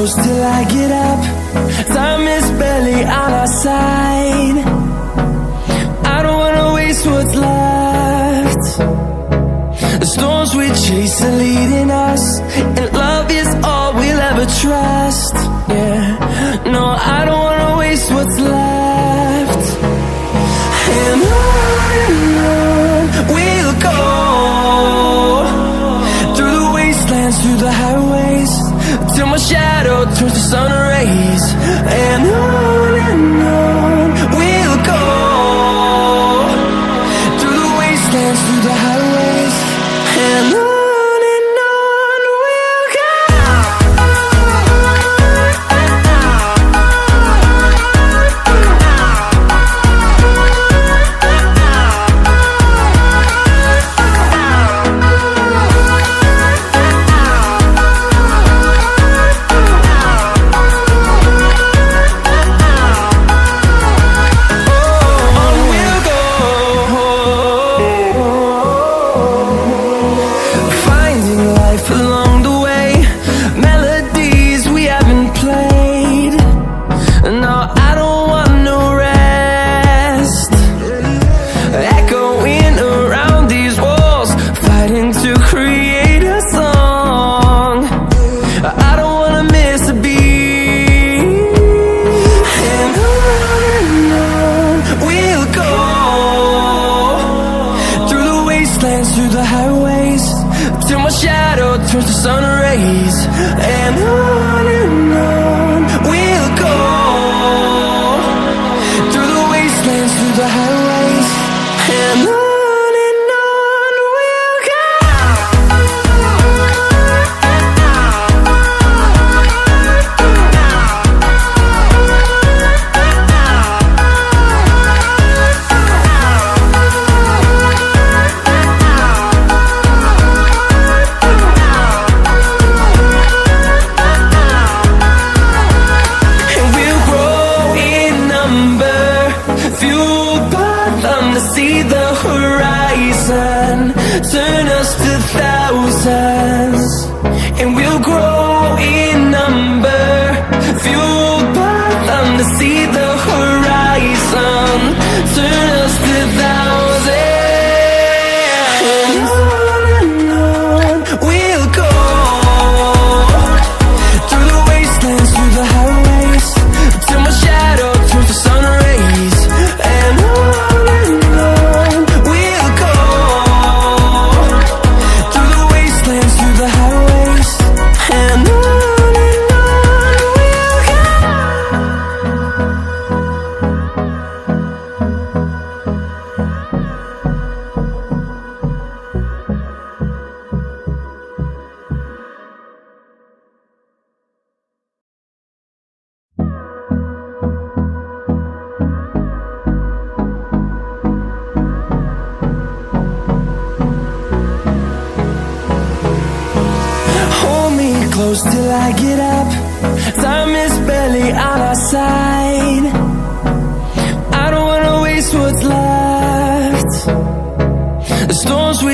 close till I get up. Time is barely on our side. I don't wanna waste what's left. The storms we chase are leading us, and love is all we'll ever trust. Yeah, no, I don't wanna waste what's left. And on we'll go, through the wastelands, through the highways, till my shadow turns to sun rays. And on we'll go, through the wastelands, through the highways, and on we'll go. Along the way, melodies we haven't played. No, I don't want no rest. Echoing around these walls, fighting to create a song. I don't wanna miss a beat. And on we'll go, through the wastelands, through the highways, till my shadow turns to sun rays. And on we'll go, through the wastelands, through the highways, and on we'll go. Fueled by them to see the horizon, turn us to thousands, and we'll grow in number. Fueled by them to see the horizon, turn us to thousands, and on we'll go, through the wastelands, through the highways, till my shadow turns to sun rays. And on we'll go, through the wastelands, through the highways, and on we'll go. Close till I get up. Time is barely on our side. I don't wanna waste what's left. The storms we